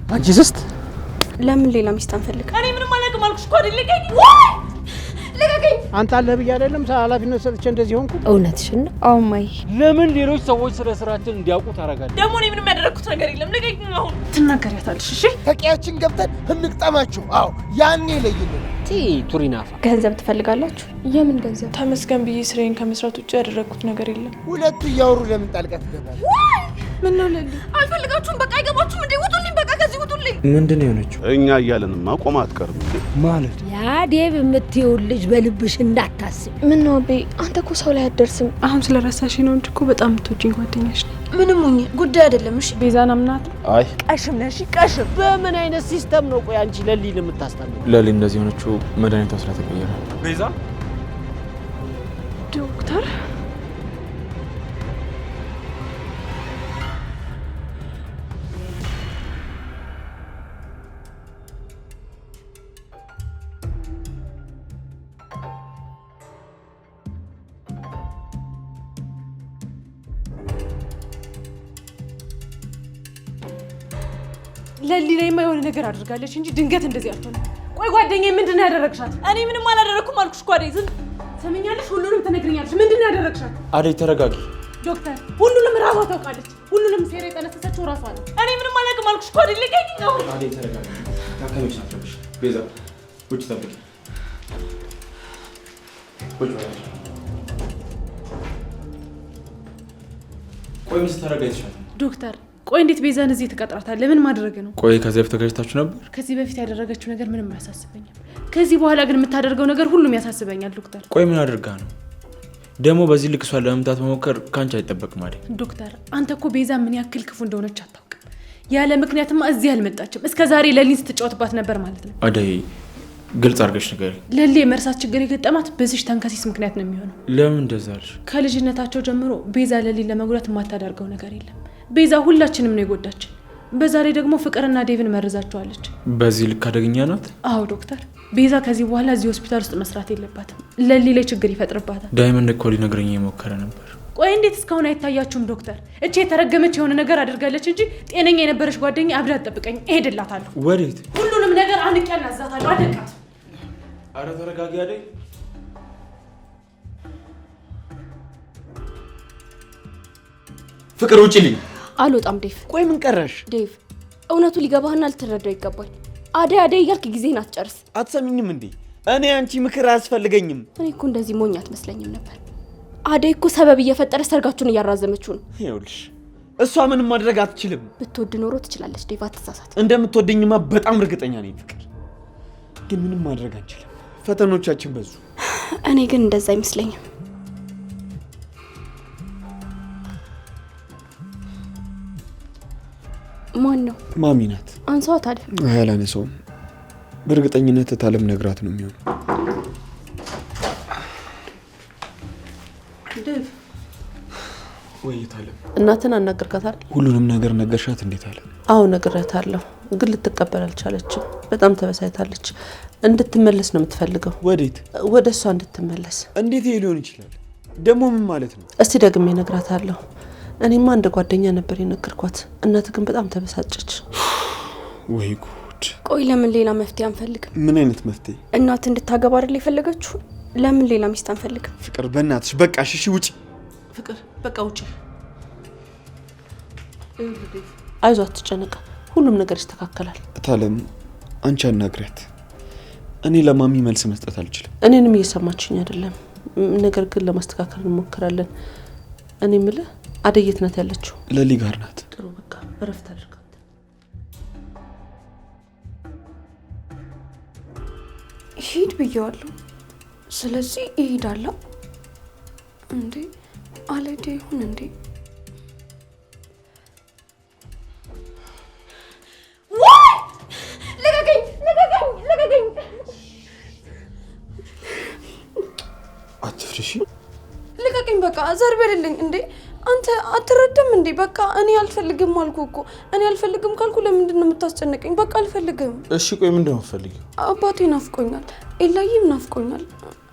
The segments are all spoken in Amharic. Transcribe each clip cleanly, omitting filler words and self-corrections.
አንቺ ስስት ለምን ሌላ ሚስት አንፈልግ? እኔ ምንም አላውቅም አልኩሽ እኮ አይደል? ልቀቀኝ! አንተ አለህ ብዬ አይደለም ኃላፊነት ሰጥቼ እንደዚህ ሆንኩ። እውነትሽን ነው። አዎ ማይ፣ ለምን ሌሎች ሰዎች ስለ ስራችን እንዲያውቁ ታረጋለህ? ደግሞ እኔ ምንም ያደረኩት ነገር የለም። ልቀቀኝ! አሁን ትናገሪያታለሽ። እሺ ተቂያችን ገብተን እንቅጠማችሁ። አዎ ያኔ ለይልን። ቱሪናፋ ገንዘብ ትፈልጋላችሁ? የምን ገንዘብ? ተመስገን ብዬ ስራዬን ከመስራት ውጭ ያደረኩት ነገር የለም። ሁለቱ እያወሩ ለምን ጣልቃ ትገባለህ? ምን ነው ለሊ? አልፈልጋችሁም። በቃ አይገባችሁም እንዴ? ውጡልኝ! በቃ ከዚህ ውጡልኝ! ምንድን ነው የሆነችው? እኛ እያለንማ ቆማ አትቀርም ማለት ያ ዴቭ የምትይውን ልጅ በልብሽ እንዳታስብ። ምን ነው አቤ፣ አንተ እኮ ሰው ላይ አትደርስም። አሁን ስለረሳሽ ነው እንጂ እኮ በጣም የምትወጂኝ ጓደኛሽ ነኝ። ምንም ሆኜ ጉዳይ አይደለም። እሺ ቤዛን አምናት። አይ ቀሽም ነሽ ቀሽም። በምን አይነት ሲስተም ነው ቆይ አንቺ ለሊን የምታስታምጪው? ለሊ እንደዚህ ሆነችው መድኃኒቷ ስለተቀየረ። ቤዛ ዶክተር ለሊ ላይማ የሆነ ነገር አድርጋለች እንጂ ድንገት እንደዚህ አልሆነም። ቆይ ጓደኛዬ ምንድን ነው ያደረግሻት? እኔ ምንም አላደረኩም አልኩሽ እኮ አደይ። ዝም ሰምኛለሽ? ሁሉንም ትነግሪኛለሽ። ምንድን ነው ያደረግሻት? አደይ ተረጋጊ። ዶክተር ሁሉንም ራሷ ታውቃለች። ሁሉንም ሴራ የጠነሰሰችው ራሷ ነው። እኔ ምንም አላውቅም አልኩሽ እኮ አደይ። ልቀቂኝ ነው። አደይ ተረጋጊ። ታከሚች ናትረብሽ። ቤዛ ውጭ ጠብቂ። ውጭ ወራሽ። ቆይ ምን ተረጋግተሻል? ዶክተር ቆይ እንዴት ቤዛን እዚህ ተቀጥራታለህ? ምን ማድረግ ነው? ቆይ ከዚህ በፊት ተጋጭታችሁ ነበር? ከዚህ በፊት ያደረገችው ነገር ምንም አያሳስበኝም። ከዚህ በኋላ ግን የምታደርገው ነገር ሁሉም ያሳስበኛል ዶክተር። ቆይ ምን አድርጋ ነው ደግሞ በዚህ ልክ እሷን ለመምታት መሞከር ካንቺ አይጠበቅም አይደል? ዶክተር አንተ እኮ ቤዛ ምን ያክል ክፉ እንደሆነች አታውቅም። ያለ ምክንያትማ እዚህ አልመጣችም። እስከዛሬ ለሊን ስትጫወትባት ነበር ማለት ነው። አደይ ግልጽ አድርገሽ ንገሪኝ። ለሊ የመርሳት ችግር የገጠማት በዚህ ተንከሲስ ምክንያት ነው የሚሆነው። ለምን እንደዛ አልሽ? ከልጅነታቸው ጀምሮ ቤዛ ለሊን ለመጉዳት የማታደርገው ነገር የለም። ቤዛ ሁላችንም ነው የጎዳችን። በዛ ላይ ደግሞ ፍቅርና ዴቭን መርዛቸዋለች። በዚህ ልክ አደገኛ ናት? አዎ ዶክተር፣ ቤዛ ከዚህ በኋላ እዚህ ሆስፒታል ውስጥ መስራት የለባትም። ለሊ ላይ ችግር ይፈጥርባታል። ዳይመንድ እኮ ሊነግረኝ የሞከረ ነበር። ቆይ እንዴት እስካሁን አይታያችሁም ዶክተር? እቺ የተረገመች የሆነ ነገር አድርጋለች እንጂ ጤነኛ የነበረች ጓደኛ አብዳ አትጠብቀኝ። እሄድላታለሁ። ወዴት? ሁሉንም ነገር አንቄ እናዛታለሁ። አደቃት። አረ ተረጋጊ አደይ። ፍቅር ውጪልኝ። አልወጣም ዴቭ። ቆይ ምን ቀረሽ? ዴቭ እውነቱ ሊገባህና ልትረዳው ይገባል። አደይ አደይ እያልክ ጊዜህን አትጨርስ። አትሰሚኝም እንዴ? እኔ አንቺ ምክር አያስፈልገኝም። እኔ እኮ እንደዚህ ሞኝ አትመስለኝም ነበር። አደይ እኮ ሰበብ እየፈጠረ ሰርጋችሁን እያራዘመችው ነው። ይኸውልሽ እሷ ምንም ማድረግ አትችልም። ብትወድ ኖሮ ትችላለች ዴቭ፣ አትሳሳት። እንደምትወደኝማ በጣም እርግጠኛ ነኝ ፍቅር። ግን ምንም ማድረግ አንችልም። ፈተኖቻችን በዙ። እኔ ግን እንደዛ አይመስለኝም። ማን ነው? ማሚ ናት። አንሷ ታዲያ። አላነሳውም። በእርግጠኝነት ታለም ነግራት ነው የሚሆነው። ዴቭ ወይ ታለም፣ እናትን አናገርካታል? ሁሉንም ነገር ነገርሻት? እንዴት አለ? አዎ ነግሬያታለሁ፣ ግን ልትቀበል አልቻለችም። በጣም ተበሳይታለች። እንድትመለስ ነው የምትፈልገው። ወዴት? ወደ እሷ እንድትመለስ። እንዴት ይሄ ሊሆን ይችላል? ደግሞ ምን ማለት ነው? እስቲ ደግሜ እነግራታለሁ። እኔማ እንደ ጓደኛ ነበር የነገርኳት። እናት ግን በጣም ተበሳጨች። ወይ ጉድ! ቆይ ለምን ሌላ መፍትሄ አንፈልግም? ምን አይነት መፍትሄ? እናት እንድታገባ አይደል የፈለገችው? ለምን ሌላ ሚስት አንፈልግም? ፍቅር በእናትሽ በቃ እሺ፣ ውጪ። ፍቅር በቃ ውጪ። አይዞህ አትጨነቅ፣ ሁሉም ነገር ይስተካከላል። ታለም አንቺ አናግሪያት። እኔ ለማሚ መልስ መስጠት አልችልም። እኔንም እየሰማችኝ አይደለም፣ ነገር ግን ለማስተካከል እንሞክራለን። እኔ የምልህ አደይ የት ናት ያለችው? ለሊ ጋር ናት። ጥሩ በቃ እረፍት አድርጋት። ሂድ ብየዋለሁ። ስለዚህ እሄዳለሁ። እንዴ አለዴ ይሁን እንዴ? ልቀቀኝ! ልቀቀኝ! ልቀቀኝ! አትፍሪሽ። ልቀቀኝ በቃ ዘር በልልኝ። እንዴ አንተ አትረዳም እንዴ? በቃ እኔ አልፈልግም አልኩ እኮ። እኔ አልፈልግም ካልኩ ለምንድን ነው የምታስጨንቀኝ? በቃ አልፈልግም። እሺ ቆይ ምንድን ነው የምትፈልጊው? አባቴ ናፍቆኛል፣ ኤላዬም ናፍቆኛል።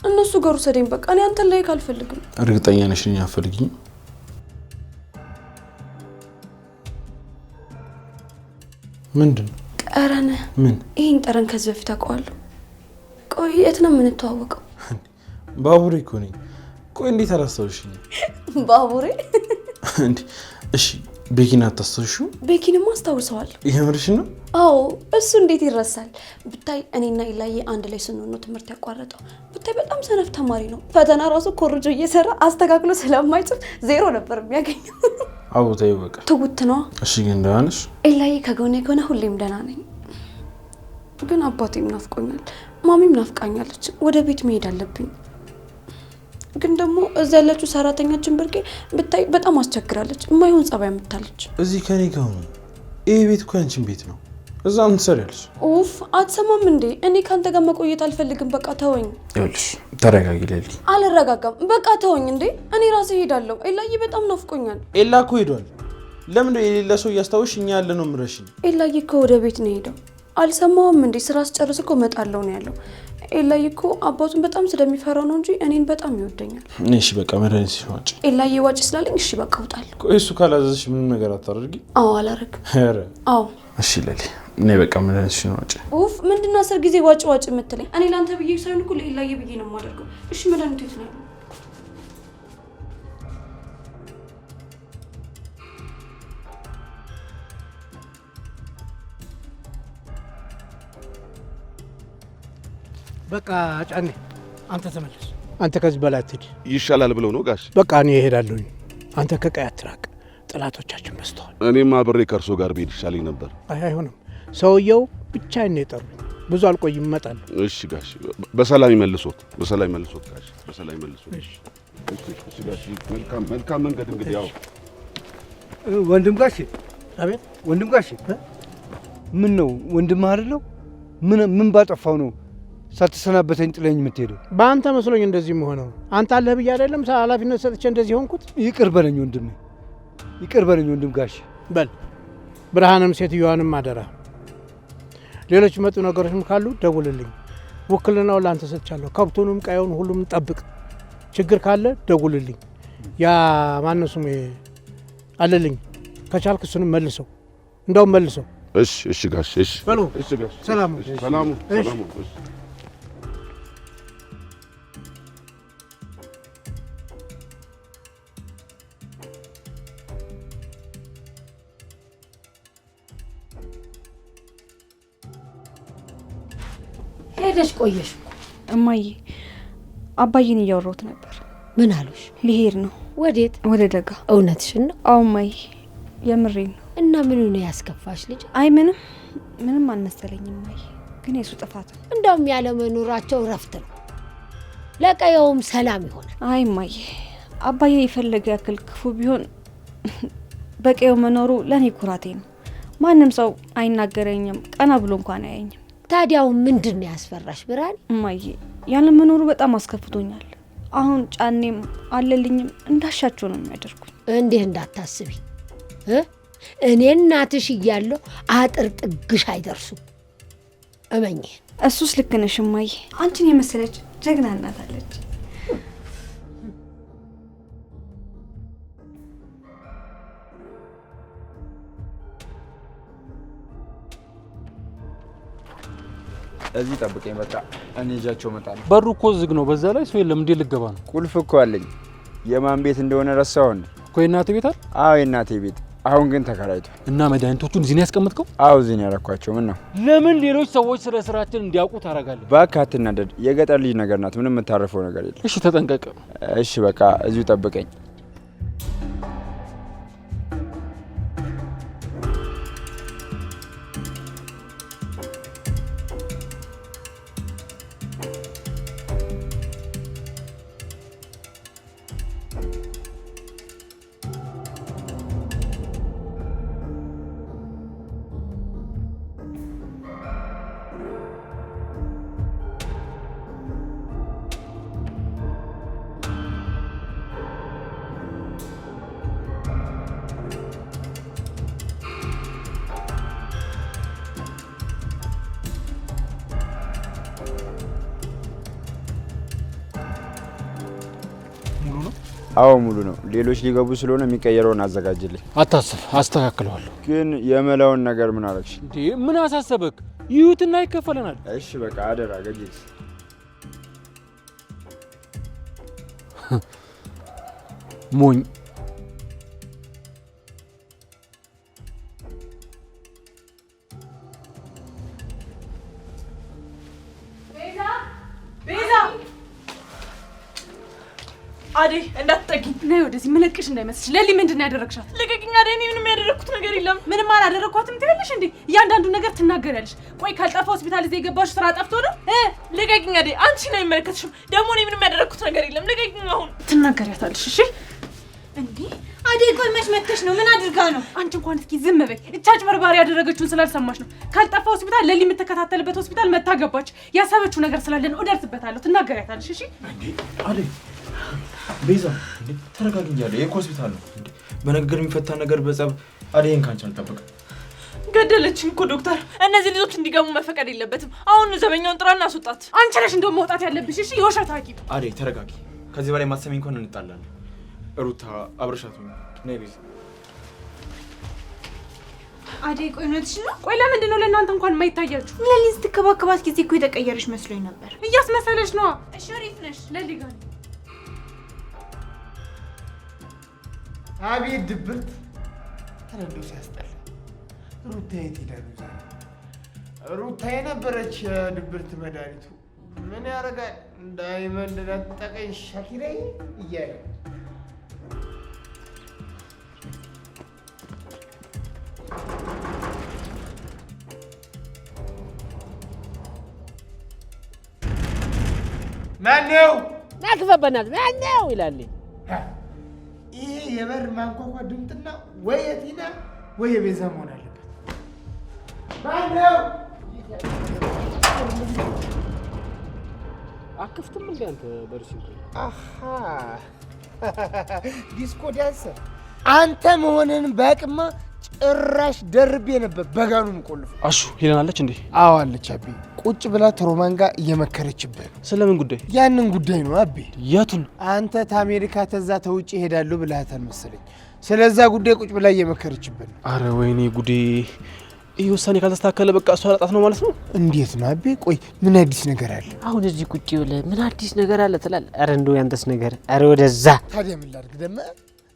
እነሱ ጋር ውሰደኝ በቃ። እኔ አንተን ላይ ካልፈልግም። እርግጠኛ ነሽ እኔን አትፈልጊኝ? ምንድን ነው አረነ ምን ይሄን ጠረን ከዚህ በፊት አውቀዋለሁ። ቆይ የት ነው የምንተዋወቀው? ባቡሬ እኮ ነኝ። ቆይ እንዴት አላስታውሽኝ? ባቡሬ እንዴ እሺ ቤኪን አታስታውሽው? ቤኪንም አስታውሰዋለሁ። የምርሽ ነው? አዎ እሱ እንዴት ይረሳል? ብታይ እኔና ኢላዬ አንድ ላይ ስንሆን ነው ትምህርት ያቋረጠው። ብታይ በጣም ሰነፍ ተማሪ ነው። ፈተና ራሱ ኮርጆ እየሰራ አስተካክሎ ስለማይጽፍ 0 ነበር የሚያገኘው። አዎ ተይው በቃ ትውት ነው። እሺ ግን ደህና ነሽ? ኢላዬ ከጎኔ ከሆነ ሁሌም ደህና ነኝ። ግን አባቴም ናፍቆኛል፣ ማሚም ናፍቃኛለች። ወደ ቤት መሄድ አለብኝ። ግን ደግሞ እዛ ያለችው ሰራተኛችን ብርቄ ብታይ በጣም አስቸግራለች። የማይሆን ጸባይ አምጥታለች። እዚህ ከኔ ጋር ነው። ይሄ ቤት እኮ ያንቺን ቤት ነው። እዛ ምን ትሰሪያለሽ? ኡፍ አትሰማም እንዴ? እኔ ካንተ ጋር መቆየት አልፈልግም። በቃ ተወኝ። ይኸውልሽ ተረጋጊ ሌሊ። አልረጋጋም። በቃ ተወኝ እንዴ። እኔ ራሴ ሄዳለሁ። ኤላዬ በጣም ናፍቆኛል። ኤላ እኮ ሄዷል። ለምን የሌላ ሰው እያስታወሽ እኛ ያለ ነው ምረሽኝ? ኤላዬ እኮ ወደ ቤት ነው ሄደው። አልሰማውም እንዴ? ስራ አስጨርስ እኮ እመጣለሁ ነው ያለው። ኤላዬ እኮ አባቱን በጣም ስለሚፈራው ነው እንጂ እኔን በጣም ይወደኛል። እሺ በቃ መድኃኒት ዋጪ። ኤላዬ ዋጪ ስላለኝ እሺ በቃ እወጣለሁ። ቆይ እሱ ካላዘዝሽ ምንም ነገር አታደርጊ? አዎ አላረግም። ኧረ አዎ እሺ ሌሊ እኔ በቃ መድኃኒት ዋጪ። ኡፍ ምንድነው 10 ጊዜ ዋጪ ዋጪ የምትለኝ? እኔ ላንተ ብዬ ሳይሆን እኮ ለኤላዬ ብዬ ነው የማደርገው። እሺ መድኃኒቱ የት ነው? በቃ ጫኔ አንተ ተመለስ። አንተ ከዚህ በላይ አትሂድ። ይሻላል ብለው ነው ጋሽ? በቃ እኔ እሄዳለሁኝ። አንተ ከቀይ አትራቅ። ጠላቶቻችን በዝተዋል። እኔም አብሬ ከእርሶ ጋር ብሄድ ይሻለኝ ነበር። አይሆንም። ሰውየው ብቻዬን ነው የጠሩኝ። ብዙ አልቆይም፣ እመጣለሁ። እሺ ጋሽ፣ በሰላም ይመልሶት። በሰላም ይመልሶት ጋሽ፣ በሰላም ይመልሶት። እሺ እሺ ጋሽ፣ መልካም መንገድ። እንግዲህ ያው ወንድም ጋሽ። አቤት ወንድም ጋሽ፣ ምን ነው ወንድም አይደለው? ምን ባጠፋው ነው ሳትሰናበተኝ ጥለኝ የምትሄደው? በአንተ መስሎኝ እንደዚህ መሆነው። አንተ አለህ ብዬ አይደለም ኃላፊነት ሰጥቼ እንደዚህ ሆንኩት። ይቅር በለኝ ወንድም፣ ይቅር በለኝ ወንድም ጋሽ። በል ብርሃንም ሴትዮዋንም አደራ። ሌሎች መጡ ነገሮችም ካሉ ደውልልኝ። ውክልናው ለአንተ ሰጥቻለሁ። ከብቱንም ቀየውን ሁሉም ጠብቅ። ችግር ካለ ደውልልኝ። ያ ማነው ስሙ አለልኝ። ከቻልክ እሱንም መልሰው፣ እንደውም መልሰው። እሺ ጋሽ፣ እሺ በሉ። እሺ ጋሽ፣ ሰላም ሰላሙ። ሄደሽ ቆየሽ? እማዬ አባዬን እያወራሁት ነበር። ምን አሉሽ? ሊሄድ ነው። ወዴት? ወደ ደጋ። እውነትሽን ነው? አዎ እማዬ የምሬን ነው። እና ምኑ ነው ያስከፋሽ ልጅ? አይ ምንም አልመሰለኝም እማዬ፣ ግን የሱ ጥፋት ነው። እንደውም ያለ መኖራቸው ረፍት ነው፣ ለቀየውም ሰላም ይሆናል። አይ እማዬ አባዬ የፈለገ ያክል ክፉ ቢሆን በቀየው መኖሩ ለእኔ ኩራቴ ነው። ማንም ሰው አይናገረኝም፣ ቀና ብሎ እንኳን አያየኝም። ታዲያው ምንድን ነው ያስፈራሽ ብርሃን? እማዬ ያለ መኖሩ በጣም አስከፍቶኛል። አሁን ጫኔም አለልኝም እንዳሻቸው ነው የሚያደርጉኝ። እንዲህ እንዳታስቢ። እኔ እናትሽ እያለሁ አጥር ጥግሽ አይደርሱም፣ እመኝ። እሱስ ልክ ነሽ እማዬ። አንቺን የመሰለች ጀግና እናት አለች። እዚህ ጠብቀኝ። በቃ እኔ ይዣቸው እመጣለሁ። በሩ እኮ ዝግ ነው። በዛ ላይ ሰው የለም። እንዴት ልገባ ነው? ቁልፍ እኮ አለኝ። የማን ቤት እንደሆነ ረሳው እንዴ? እኮ የእናቴ ቤት አይደል? አዎ የእናቴ ቤት። አሁን ግን ተከራይቷል። እና መድኃኒቶቹን እዚህ ነው ያስቀመጥከው? አዎ እዚህ ነው ያረኳቸው። ምን ነው? ለምን ሌሎች ሰዎች ስለ ስራችን እንዲያውቁ ታደርጋለህ? እባክህ አትናደድ። የገጠር ልጅ ነገር ናት። ምንም የምታረፈው ነገር የለም። እሺ ተጠንቀቅ። እሺ በቃ እዚሁ ጠብቀኝ። አዎ ሙሉ ነው። ሌሎች ሊገቡ ስለሆነ የሚቀየረውን አዘጋጅልኝ። አታስብ፣ አስተካክለዋለሁ። ግን የመላውን ነገር ምን አረግሽ? እንዴ ምን አሳሰበክ? ይዩትና ይከፈለናል። እሺ በቃ አደራ ገጅስ ሞኝ አዴ እንዳትጠጊኝ ነይ ወደዚህ። ምንቅሽ እንዳይመስልሽ። ለሊ ምንድን ነው ያደረግሻት? ልቀቂኝ አዴ። እኔ ምንም ያደረኩት ነገር የለም። ምንም አላደረኳትም ትያለሽ እንዴ? እያንዳንዱ ነገር ትናገሪያለሽ። ቆይ ካልጠፋ ሆስፒታል እዚህ የገባሽው ስራ ጠፍቶ ነው? ልቀቂኝ አዴ። አንቺ ነው የሚመለከትሽው። ደግሞ እኔ ምንም ያደረኩት ነገር የለም። ልቀቂኝ። አሁን ትናገሪያታለሽ። እሺ እንዴ አዴ። ቆይ መች መተሽ ነው? ምን አድርጋ ነው? አንቺ እንኳን እስኪ ዝም በይ። እቻጭ በርባሪ ያደረገችውን ስላልሰማሽ ነው። ካልጠፋ ሆስፒታል ለሊ የምትከታተልበት ሆስፒታል መታገባች። ያሰበችው ነገር ስላለ ነው። እደርስበታለሁ። ትናገሪያታለሽ። እሺ እንዴ አዴ ቤዛ ተረጋግኛለሁ። የኮ ሆስፒታል ነው እንዴ? በንግግር የሚፈታ ነገር በጸብ አዴን ካንቺ አልጠበቅም። ገደለችኝ እኮ ዶክተር። እነዚህ ልጆች እንዲገቡ መፈቀድ የለበትም። አሁን ዘበኛውን ጥራና አስወጣት። አንቺ ነሽ እንደው መውጣት ያለብሽ። እሺ የውሸት ሐኪም አዴ ተረጋጊ። ከዚህ በላይ ማሰሚኝ እንኳን እንጣላለን። ሩታ አብረሻቱ ነይ ቤዛ። አዴ ቆይ እውነትሽ ነው? ቆይ ለምንድን ነው ለእናንተ እንኳን የማይታያችሁ? ለሊ ስትከባከባት ጊዜ እኮ የተቀየረሽ መስሎኝ ነበር። እያስመሰለሽ ነዋ። እሺ አሪፍ ነሽ። ለሊ ጋር አቤት ድብርት ተረዶ ሲያስጠላ። ሩታ የት ሄዳ ነው ዛሬ? ሩታ የነበረች ድብርት መድኃኒቱ ምን ያደርጋል? ዳይመንድ ነጠቀኝ ሻኪራይ እያለ ማነው? ናክፈበናል ማነው ይላል። ይሄ የበር ማንኳኳ ድምጥና ወይ የቲና ወይ የቤዛ መሆን አለበት። ማነው? አክፍትም እንዴ አንተ በርሲንኩ? አሃ ዲስኮ ዳንሰር አንተ መሆንን በቅማ ጭራሽ ደርቤ ነበር በጋኑ ቆልፍ። አሹ ሄለን አለች እንዴ? አዎ አለች አቤ። ቁጭ ብላ ትሮማን ጋር እየመከረችበት። ስለምን ጉዳይ? ያንን ጉዳይ ነው አቤ። የቱን? አንተ ከአሜሪካ ተዛ ተውጪ ሄዳለሁ ብለሃታል መሰለኝ። ስለዛ ጉዳይ ቁጭ ብላ እየመከረችበት ነው። አረ ወይኔ ጉዴ! ይህ ውሳኔ ካልተስተካከለ በቃ እሷ አላጣት ነው ማለት ነው? እንዴት ነው አቤ? ቆይ ምን አዲስ ነገር አለ? አሁን እዚህ ቁጭ ብለህ ምን አዲስ ነገር አለ ትላለህ? አረ እንደው ያንተስ ነገር አረ ወደዛ። ታዲያ ምን ላድርግ ደማ?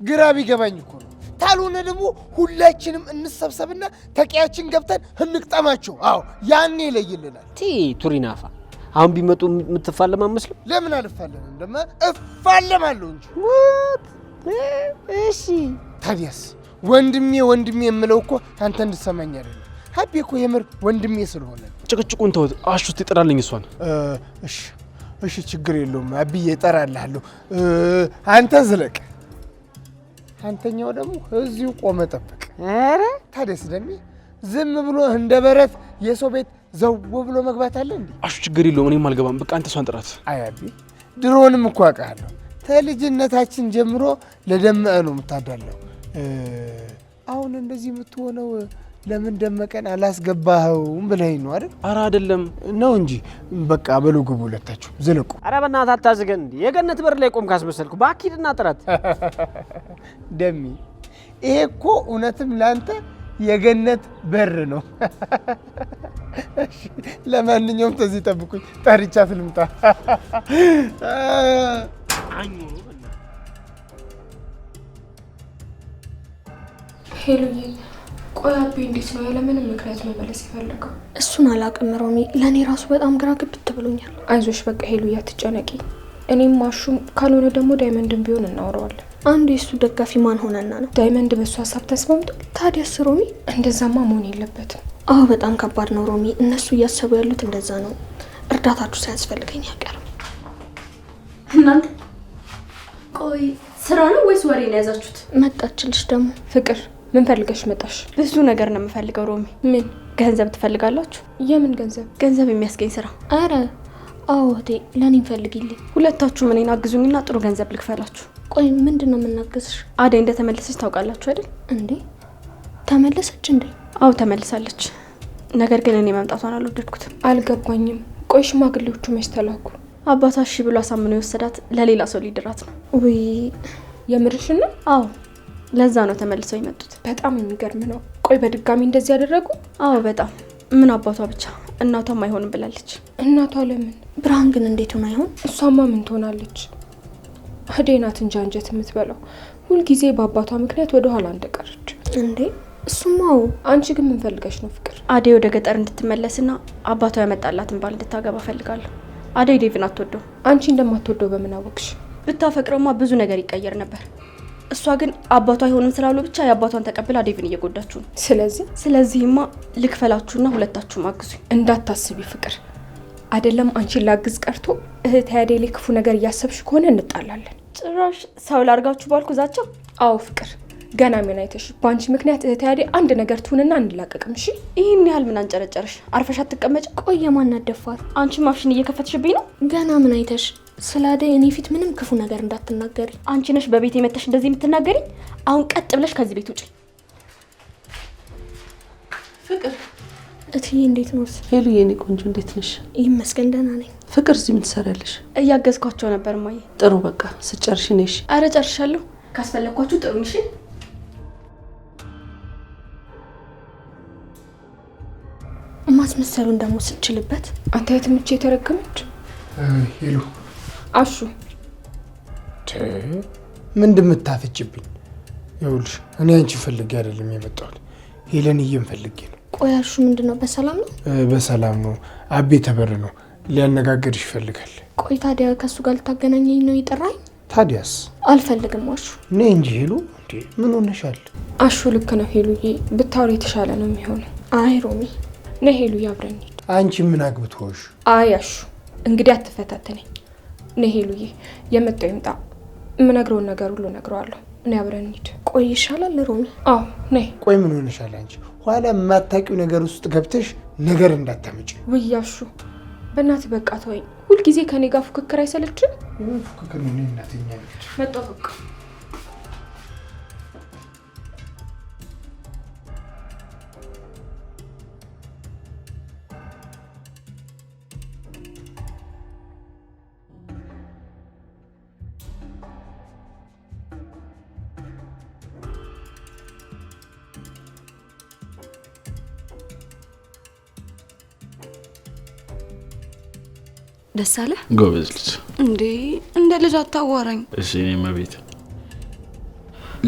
ግራ ቢገባኝ እኮ ነው። ታልሆነ ደግሞ ሁላችንም እንሰብሰብና ተቂያችን ገብተን እንቅጠማቸው። አዎ ያኔ ይለይልናል። ቱሪናፋ አሁን ቢመጡ የምትፋለም አመስልም? ለምን አልፋለንም? ደማ እፋለማለሁ እንጂ። እሺ ታዲያስ ወንድሜ ወንድሜ የምለው እኮ አንተ እንድትሰማኝ አይደለም። ሀቢ እኮ የምር ወንድሜ ስለሆነ። ጭቅጭቁን ተውት። አሹ እስቲ ጥራልኝ እሷን። እሺ እሺ ችግር የለውም አብዬ እጠራልሃለሁ። አንተ ዝለቅ። አንተኛው ደግሞ እዚሁ ቆመ ጠብቅ። አረ ታዲያስ ደሜ ዝም ብሎ እንደ በረት የሰው ቤት ዘው ብሎ መግባት አለ እንዴ? አሹ ችግር የለውም እኔም አልገባም። በቃ አንተ እሷን ጥራት። አይ አቢ ድሮንም እኮ አውቃለሁ። ከልጅነታችን ጀምሮ ለደመቀ ነው የምታዳለው። አሁን እንደዚህ የምትሆነው ለምን ደመቀን አላስገባኸውም ብለኸኝ ነው አይደል? አረ አይደለም ነው እንጂ በቃ በሉ ግቡ ሁለታችሁ ዝለቁ። አረ በእናትህ አታዝገን እንዴ! የገነት በር ላይ ቆም ካስመሰልኩ ባኪድና ጥራት ደሚ ይሄ እኮ እውነትም ላንተ የገነት በር ነው። ለማንኛውም ተዚህ ጠብቁኝ፣ ጠርቻት ልምጣ። ሄሉዬ ቆይ አቤ እንዴት ነው ያለምንም ምክንያት መመለስ የፈለገው? እሱን አላውቅም ሮሚ፣ ለእኔ ራሱ በጣም ግራ ግብት ብሎኛል። አይዞሽ በቃ ሄሉዬ አትጨነቂ። እኔም ማሹም ካልሆነ ደግሞ ዳይመንድን ቢሆን እናወራዋለን። አንዱ የእሱ ደጋፊ ማን ሆነና ነው? ዳይመንድ በእሱ ሀሳብ ተስማምቷል። ታዲያስ ሮሚ እንደዛማ መሆን የለበትም። አዎ በጣም ከባድ ነው ሮሚ። እነሱ እያሰቡ ያሉት እንደዛ ነው። እርዳታችሁ ሳያስፈልገኝ አይቀርም። እናንተ ቆይ ስራ ነው ወይስ ወሬ ነው ያዛችሁት? መጣችልሽ ደግሞ ፍቅር ምን ፈልገሽ መጣሽ? ብዙ ነገር ነው የምፈልገው ሮሚ። ምን ገንዘብ ትፈልጋላችሁ? የምን ገንዘብ? ገንዘብ የሚያስገኝ ስራ። አረ አዎ እህቴ ለኔም ፈልጊልኝ። ሁለታችሁም እኔን አግዙኝና ጥሩ ገንዘብ ልክፈላችሁ። ቆይ ምንድን ነው የምናገዝሽ? አደይ እንደተመለሰች ታውቃላችሁ አይደል? እንዴ ተመለሰች እንዴ? አዎ ተመልሳለች። ነገር ግን እኔ መምጣቷን አልወደድኩትም። አልገባኝም። ቆይ ሽማግሌዎቹ መች ተላኩ? አባቷ እሺ ብሎ አሳምኖ የወሰዳት ለሌላ ሰው ሊድራት ነው። ውይ የምርሽን ነው? አዎ ለዛ ነው ተመልሰው የመጡት። በጣም የሚገርም ነው። ቆይ በድጋሚ እንደዚህ ያደረጉ? አዎ በጣም ምን አባቷ ብቻ እናቷም አይሆንም ብላለች። እናቷ ለምን? ብርሃን ግን እንዴት ሆነ አይሆን? እሷማ ምን ትሆናለች? አደይ ናት እንጂ አንጀት የምትበላው ሁልጊዜ በአባቷ ምክንያት ወደ ኋላ እንደቀረች። እንዴ እሱማው። አንቺ ግን ምን ፈልገሽ ነው ፍቅር? አደይ ወደ ገጠር እንድትመለስና አባቷ ያመጣላትን ባል እንድታገባ ፈልጋለሁ። አደይ ዴቭን አትወደው። አንቺ እንደማትወደው በምን አወቅሽ? ብታፈቅረውማ ብዙ ነገር ይቀየር ነበር። እሷ ግን አባቷ አይሆንም ስላሉ ብቻ የአባቷን ተቀብላ ዴቭን እየጎዳችሁ ነው። ስለዚህማ ልክፈላችሁና ሁለታችሁም አግዙኝ። እንዳታስቢ ፍቅር፣ አይደለም አንቺን ላግዝ ቀርቶ እህት አደይ ላይ ክፉ ነገር እያሰብሽ ከሆነ እንጣላለን። ጭራሽ ሰው ላርጋችሁ ባልኩ ዛቸው። አዎ ፍቅር፣ ገና ምን አይተሽ? በአንቺ ምክንያት እህት አደይ አንድ ነገር ትሁንና እንላቀቅም። እሺ ይህን ያህል ምን አንጨረጨረሽ? አርፈሽ አትቀመጭ? ቆየ ማናት ደፋት? አንቺ ማፍሽን እየከፈትሽብኝ ነው። ገና ምን አይተሽ? ስለ አደይ እኔ ፊት ምንም ክፉ ነገር እንዳትናገሪ። አንቺ ነሽ በቤት የመተሽ እንደዚህ የምትናገሪ። አሁን ቀጥ ብለሽ ከዚህ ቤት ውጪ። ፍቅር እትዬ እንዴት ነው? ሄሉ የኔ ቆንጆ እንዴት ነሽ? ይመስገን ደህና ነኝ። ፍቅር እዚህ ምን ትሰሪያለሽ? እያገዝኳቸው ነበር ማየ። ጥሩ በቃ ስጨርሽ ነሽ። አረ ጨርሻለሁ። ካስፈለኳችሁ ጥሩ ነሽ። ማስመሰሉን ደግሞ ስችልበት። አንተ የትምቼ የተረገመች ሄሉ አሹ ምን እንደምታፈጭብኝ? ይኸውልሽ እኔ አንቺ ፈልጌ አይደለም የመጣሁት፣ ሄለንዬን ፈልጌ ነው። ቆይ አሹ ምንድነው? በሰላም ነው? በሰላም ነው። አቤ ተበር ነው ሊያነጋግርሽ ይፈልጋል። ቆይ ታዲያ ከሱ ጋር ልታገናኘኝ ነው የጠራኝ? ታዲያስ? አልፈልግም አሹ። ነይ እንጂ ሄሉ። እንዴ ምን ሆነሻል? አሹ ልክ ነው ሄሉዬ፣ ብታወሪ የተሻለ ነው የሚሆነው። አይ ሮሚ ነይ ሄሉዬ አብረን እንሂድ። አንቺ ምን አግብቶሽ? አይ አሹ እንግዲህ አትፈታተነኝ። ነይ ሄሉዬ፣ የመጣው ይምጣ፣ የምነግረውን ነገር ሁሉ እነግረዋለሁ። እኔ አብረን እንሂድ። ቆይ ይሻላል ሮሚ። አዎ ነይ። ቆይ ምን ሆነሻል አንቺ? ኋላ የማታውቂው ነገር ውስጥ ገብተሽ ነገር እንዳታመጪ። ውይ አሹ በእናትህ በቃ ተወኝ። ሁልጊዜ ከኔ ጋር ፉክክር አይሰለችም? ፉክክር ነው። እኔ እናተኛ ነች። መጣሁ በቃ። ደስ አለ? ጎበዝ ልጅ። እንዴ እንደ ልጅ አታዋራኝ። እሺ እኔ መቤት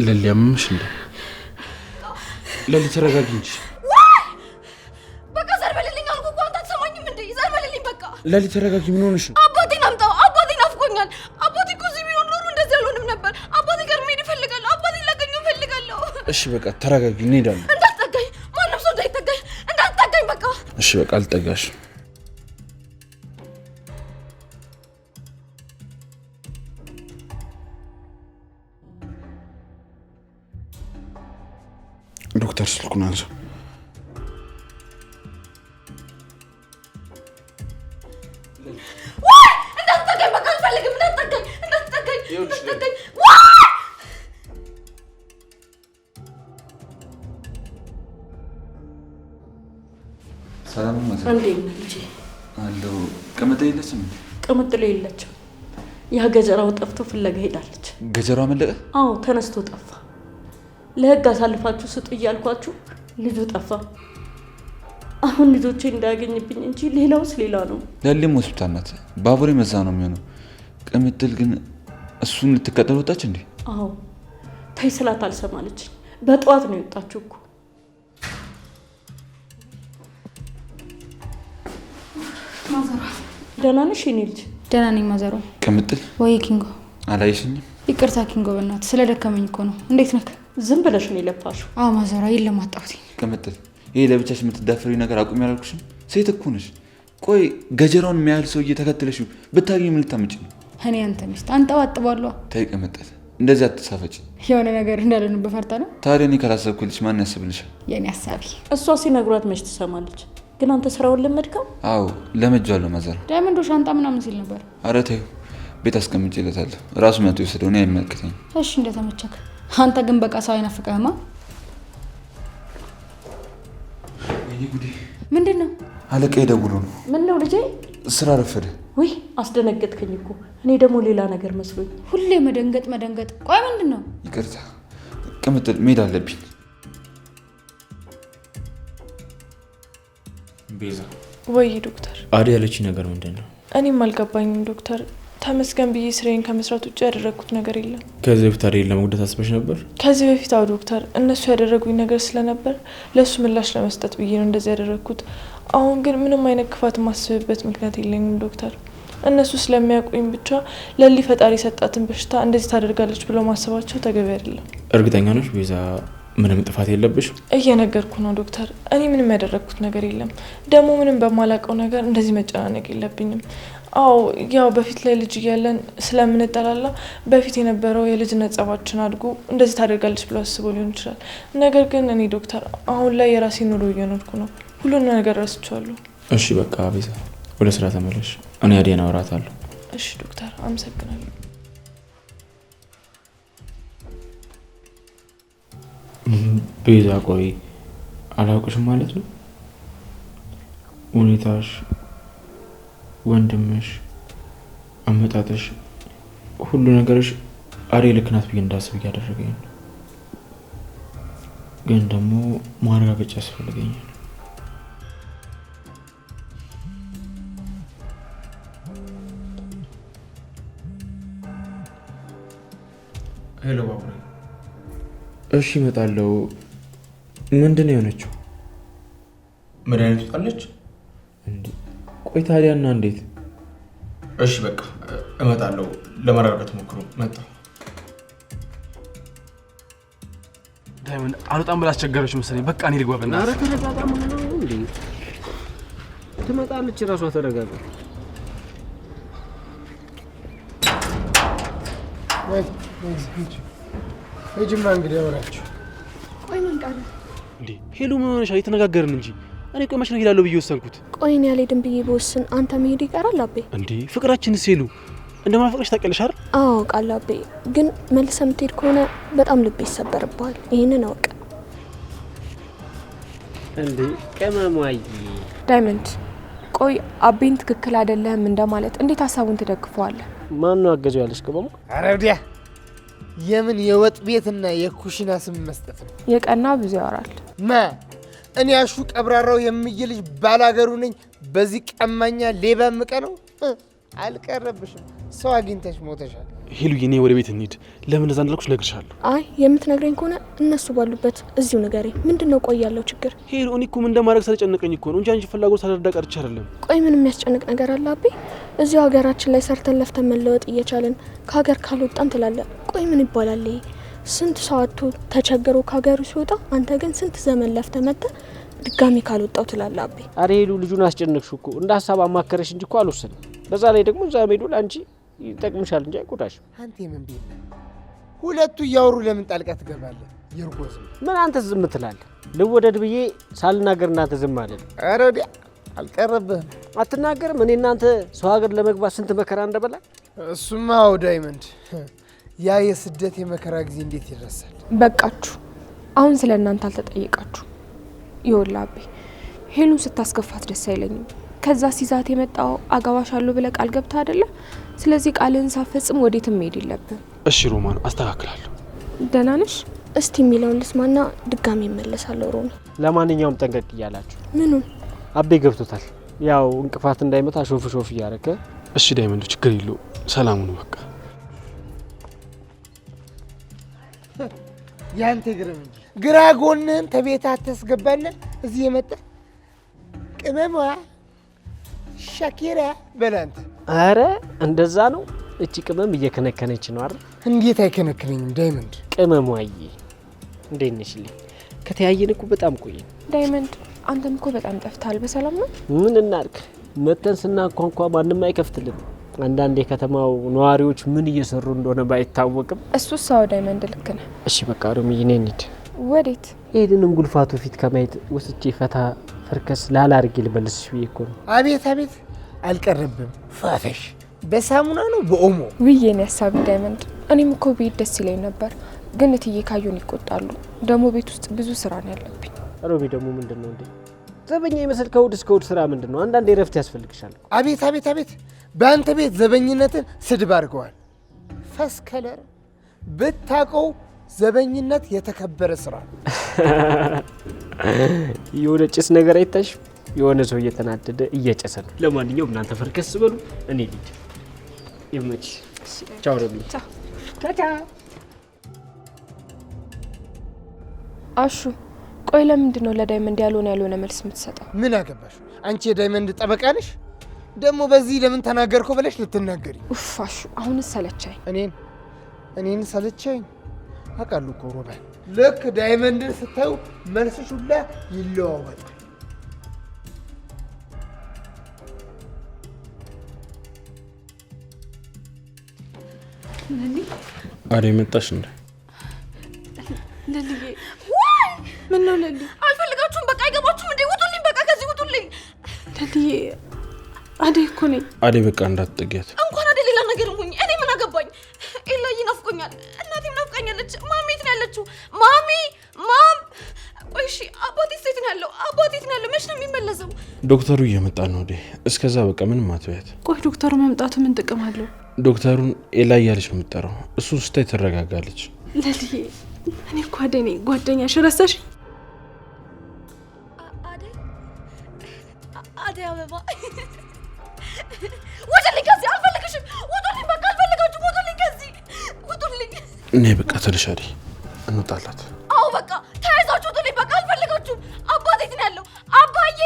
ለሊያምሽ እንዴ ለሊ ተረጋጊ እንጂ። በቃ ዘር በልልኝ አልኩ እኮ አንተ አትሰማኝም እንዴ? ዘር በልልኝ በቃ። ለሊ ተረጋጊ። ምን ሆነሽ ነው? አባቴን አምጣው። አባቴ ናፍቆኛል። አባቴ እኮ እዚህ ቢሆን ኖሮ እንደዚህ አልሆንም ነበር። አባቴ ጋር መሄድ እፈልጋለሁ። አባቴን ላገኘው እፈልጋለሁ። እሺ በቃ ተረጋጊ፣ እንሄዳለን። እንዳትጠጋኝ፣ ማንም ሰው እንዳይጠጋኝ፣ እንዳትጠጋኝ በቃ። እሺ በቃ አልጠጋሽ። ዶክተር ስልኩን አንሳ። እንዳትጠጋኝ በቃ አልፈልግም። እንዳትጠጋኝ፣ እንዳትጠጋኝ፣ እንዳትጠጋኝ። ሰላም ማለት እንዴ ልጄ አለው። ቅምጥል የለችም? ቅምጥል የለችም። ያ ገጀራው ጠፍቶ ፍለጋ ሄዳለች። ገጀራው አመለጠ? አዎ ተነስቶ ጠፋ። ለህግ አሳልፋችሁ ስጡ እያልኳችሁ ልጁ ጠፋ። አሁን ልጆቼ እንዳያገኝብኝ እንጂ ሌላውስ ሌላ ነው። ለሊም ሆስፒታል ናት። ባቡሬ መዛ ነው የሚሆነው። ቅምጥል ግን እሱን ልትከተል ወጣች እንዴ? አዎ ተይ ስላት አልሰማለች። በጠዋት ነው የወጣችው እኮ። ማዘሯ ደህና ነሽ የኔ ልጅ? ደህና ነኝ ማዘሯ። ቅምጥል ወይ ኪንጎ አላየሽኝም? ይቅርታ ኪንጎ፣ በእናትህ ስለደከመኝ እኮ ነው። እንዴት ነህ? ዝም ብለሽ ነው የለፋሽው? አዎ ማዘሯ፣ የለም አጣሁት። ቅምጥል ይሄ ለብቻሽ የምትዳፈሪው ነገር አቁሚ ያላልኩሽም? ሴት እኮ ነሽ። ቆይ ገጀራውን የሚያህል ሰውዬ ተከትለሽው ብታገኝ ምን ልታመጪ ነው? እኔ አንተ ሚስት አንጠባጥባለሁ። ተይ ቅምጥል፣ እንደዚህ አትሳፈጭ። የሆነ ነገር እንዳለን በፈርታ ነው። ታዲያ እኔ ካላሰብኩልሽ ማን ያስብልሻል? የኔ ሀሳቢ። እሷ ሲነግሯት መች ትሰማለች? ግን አንተ ስራውን ለመድከው? አዎ ለመጃለሁ ማዘር። ዳይመንዶ ሻንጣ ምናምን ሲል ነበር። ኧረ ተይው፣ ቤት አስቀምጬለታለሁ። ራሱ መጥቶ የወሰደው፣ እኔ አይመለከተኝም። እሺ እንደተመቸክ። አንተ ግን በቃ ሰው አይናፍቅህማ። ወይኔ ጉዴ! ምንድን ነው? አለቃዬ ደውሎ ነው። ምን ነው ልጄ? ስራ ረፈደ። ውይ አስደነገጥከኝ እኮ። እኔ ደግሞ ሌላ ነገር መስሎኝ። ሁሌ መደንገጥ። ቆይ ምንድን ነው? ይቅርታ ቅምጥል፣ መሄድ አለብኝ። ቤዛ። ወይ ዶክተር። አደይ ያለችኝ ነገር ምንድን ነው? እኔም አልገባኝም ዶክተር። ተመስገን ብዬ ስራዬን ከመስራት ውጭ ያደረግኩት ነገር የለም። ከዚህ በፊት አደይን ለመጉዳት አስበሽ ነበር? ከዚህ በፊት አዎ ዶክተር፣ እነሱ ያደረጉኝ ነገር ስለነበር ለእሱ ምላሽ ለመስጠት ብዬ ነው እንደዚህ ያደረግኩት። አሁን ግን ምንም አይነት ክፋት የማስብበት ምክንያት የለኝም ዶክተር። እነሱ ስለሚያውቁኝ ብቻ ለሊ ፈጣሪ የሰጣትን በሽታ እንደዚህ ታደርጋለች ብለው ማሰባቸው ተገቢ አይደለም። እርግጠኛ ነሽ ቤዛ ምንም ጥፋት የለብሽ? እየነገርኩ ነው ዶክተር። እኔ ምንም ያደረግኩት ነገር የለም። ደግሞ ምንም በማላውቀው ነገር እንደዚህ መጨናነቅ የለብኝም። አዎ ያው በፊት ላይ ልጅ እያለን ስለምንጠላላ በፊት የነበረው የልጅነት ጸባችን አድጎ እንደዚህ ታደርጋለች ብሎ አስበው ሊሆን ይችላል። ነገር ግን እኔ ዶክተር አሁን ላይ የራሴ ኑሮ እየኖርኩ ነው። ሁሉን ነገር ረስቼዋለሁ። እሺ በቃ ቤዛ ወደ ስራ ተመለሽ። እኔ አደይን አወራታለሁ። እሺ ዶክተር አመሰግናለሁ። ቤዛ ቆይ አላውቅሽም ማለት ነው? ሁኔታሽ፣ ወንድምሽ፣ አመጣጥሽ፣ ሁሉ ነገርሽ አደይ ልክ ናት ብዬ እንዳስብ እያደረገኝ ነው። ግን ደግሞ ማረጋገጫ ያስፈልገኛል። ሄሎ ባቡሬ። እሺ እመጣለሁ። ምንድን ነው የሆነችው? መድኃኒት ወጣለች? ቆይ ታዲያና እንዴት? እሺ በቃ እመጣለሁ። ለማረጋጋት ሞክሩ። መጣሁ። ዳይመንድ አልወጣም ብላ አስቸገረች መሰለኝ። በቃ እኔ ልግባ። በእናትህ ኧረ ተረጋጋ። ምን ነው እንዴ? ትመጣለች እራሷ። ተረጋጋ። ሂጂማ እንግዲህ አወራችሁ። ቆይ ምን ቀረ እንዴ? ሄሉ ምን ሆነሽ? እየተነጋገርን እንጂ እኔ ቆይ መች ነው እሄዳለሁ ብዬ ወሰንኩት? ቆይ እኔ አልሄድም ብዬ በወስን አንተ መሄድ ይቀራል አቤ? እንዴ ፍቅራችንስ ሄሉ እንደማፈቅርሽ ታውቂያለሽ አይደል? አዎ አውቃለሁ አቤ። ግን መልሰህ የምትሄድ ከሆነ በጣም ልቤ ይሰበርብሃል። ይሄንን አውቅ። እንዴ ቀመሟይ ዳይመንድ፣ ቆይ አቤን ትክክል አይደለም እንደማለት እንዴት ሀሳቡን ትደግፈዋለህ? ማን ነው አገዘው ያለሽ? ቅመሙ ኧረ ወዲያ የምን የወጥ ቤትና የኩሽና ስም መስጠት ነው? የቀና ብዙ ያወራል። ማ እኔ አሹ ቀብራራው የምይልሽ ባላገሩ ነኝ። በዚህ ቀማኛ ሌባ ምቀ ነው አልቀረብሽም። ሰው አግኝተሽ ሞተሻል። ሄሉዬ እኔ ወደ ቤት እንሂድ። ለምን እንደዛ እንዳልኩሽ እነግርሻለሁ። አይ የምትነግረኝ ከሆነ እነሱ ባሉበት እዚሁ ንገረኝ። ምንድነው ቆይ ያለው ችግር? ሄሉ እኔ እኮ ምን እንደማድረግ ስለጨነቀኝ እኮ ነው እንጂ አንቺ ፍላጎት ሳልረዳ ቀርቼ አይደለም። ቆይ ምን የሚያስጨንቅ ነገር አለ አቤ? እዚሁ ሀገራችን ላይ ሰርተን ለፍተን መለወጥ እየቻለን ከሀገር ካልወጣን ትላለህ። ቆይ ምን ይባላል ይሄ? ስንት ሰው አጥቶ ተቸግሮ ከሀገሩ ሲወጣ፣ አንተ ግን ስንት ዘመን ለፍተህ መጥተህ ድጋሚ ካልወጣው ትላለህ አቤ። አረ ሄሉ ልጁን አስጨነቅሽው እኮ። እንደ ሀሳብ አማከረሽ እንጂ እኮ አልወሰንም። በዛ ላይ ደግሞ እዛ ሄዱ ለአንቺ ይጠቅምሻል እንጂ አይጎዳሽም። አንተ ምን ቢል ሁለቱ እያወሩ ለምን ጣልቃ ትገባለህ? ይርጎዝ ምን አንተ ዝም ትላለህ? ልወደድ ብዬ ሳልናገር እናንተ ዝም አይደል? ኧረ ወዲያ አልቀረብህም። አትናገርም? እኔ እናንተ ሰው ሀገር ለመግባት ስንት መከራ እንደበላ። እሱማ አዎ ዳይመንድ፣ ያ የስደት የመከራ ጊዜ እንዴት ይረሳል? በቃችሁ። አሁን ስለ እናንተ አልተጠየቃችሁ። ይኸውልህ አቤ፣ ሄሉን ስታስከፋት ደስ አይለኝም። ከዛ ሲዛት የመጣው አገባሻለሁ ብለህ ቃል ገብተህ አይደለ? ስለዚህ ቃልህን ሳፈጽም ወዴትም መሄድ የለብህም። እሺ ሮማን፣ አስተካክላለሁ። ደህና ነሽ? እስቲ የሚለውን ልስማና ድጋሚ እመለሳለሁ። ሮሚ፣ ለማንኛውም ጠንቀቅ እያላችሁ። ምኑን? አቤ ገብቶታል። ያው እንቅፋት እንዳይመታ ሾፍ ሾፍ እያረከ። እሺ ዳይመንድ፣ ችግር የለው። ሰላሙን በቃ ያንተ ግርም ግራ ጎንህን ተቤት አታስገባና እዚህ የመጣ ቅመሟ ሻኪራ በላንተ። አረ እንደዛ ነው። እቺ ቅመም እየከነከነች ነው አይደል? እንዴት አይከነክነኝም ዳይመንድ? ቅመሟዬ እንዴት ነሽልኝ? ከተያየን እኮ በጣም ቆየን። ዳይመንድ አንተም እኮ በጣም ጠፍተሃል። በሰላም ነው? ምን እናድርግ? መተን ስናንኳኳ ማንም አይከፍትልን። አንዳንድ የከተማው ነዋሪዎች ምን እየሰሩ እንደሆነ ባይታወቅም እሱስ አዎ ዳይመንድ ልክ ነህ። እሺ በቃ ሮሚ እኔ እንሂድ። ወዴት? ይሄንን ጉልፋቱ ፊት ከማየት ወስጄ ፈታ ፈርከስ ላላርግ ልበልስሽ ብዬ እኮ ነው። አቤት አቤት፣ አልቀረብም። ፋፈሽ በሳሙና ነው በኦሞ? ውዬን ያሳብ ዳይመንድ፣ እኔም እኮ ቤት ደስ ይለኝ ነበር፣ ግን እትዬ ካዩን ይቆጣሉ። ደግሞ ቤት ውስጥ ብዙ ስራ ነው ያለብኝ። ሮሚ ደግሞ ምንድነው እንዴ ዘበኛ ይመስል ከውድ እስከ ውድ ስራ ምንድነው? አንዳንዴ ረፍት ያስፈልግሻል። አቤት አቤት አቤት፣ በአንተ ቤት ዘበኝነትን ስድብ አድርገዋል። ፈስከለር ብታውቀው ዘበኝነት የተከበረ ስራ ነው። የሆነ ጭስ ነገር አይታሽ? የሆነ ሰው እየተናደደ እየጨሰ ነው። ለማንኛውም እናንተ ፈርከስ በሉ፣ እኔ ልሂድ። ይመች። ቻው ረቢ። ቻው። አሹ ቆይ ለምንድን ነው ለዳይመንድ ያልሆነ መልስ የምትሰጠው? ምን አገባሽ አንቺ? የዳይመንድ ጠበቃ ነሽ። ደግሞ በዚህ ለምን ተናገርኩ ብለሽ ልትናገሪ? ኡፍ አሹ አሁንስ ሰለቻኝ። እኔን ሰለቻኝ? አውቃለሁ እኮ ሮማን፣ ልክ ዳይመንድን ስታዩ መልስሽ ሁላ ይለዋወጣል። አደይ መጣሽ እንዴ? ለልዬ ምን ነው ለሊ? አልፈልጋችሁም። በቃ አይገባችሁም እንዴ? ውጡልኝ፣ በቃ ከዚህ ውጡልኝ። ለልዬ አደይ እኮ ነኝ። አደይ በቃ እንዳትጠጊያት። እንኳን አደይ ሌላ ነገር እንሁኝ። እኔ ምን አገባኝ? ኤላዬ ናፍቆኛል፣ እናቴም ናፍቃኛለች። ማሚ የት ነው ያለችው? ማም ቆይ እሺ፣ አባቴ የት ነው ያለው? መች ነው የሚመለሰው? ዶክተሩ እየመጣ ነው አደይ። እስከዛ በቃ ምንም አትበያት። ቆይ ዶክተሩ መምጣቱ ምን ጥቅም አለው? ዶክተሩን ኤላ እያለች ነው የምትጠራው። እሱ ስታይ ትረጋጋለች። ለልዬ እኔ እኮ አደይ ነኝ፣ ጓደኛሽ። ረሳሽ? አደይ አበባ ውጡልኝ ከዚህ፣ አልፈልግሽም። ውጡልኝ፣ በቃ አልፈልጋችሁም። ውጡልኝ ከዚህ፣ ውጡልኝ። እኔ በቃ ተነሽ አደይ፣ እንውጣላት። አዎ በቃ ተያይዛችሁ ውጡልኝ፣ በቃ አልፈልጋችሁም። አባቴ የት ነው ያለው? አባዬ፣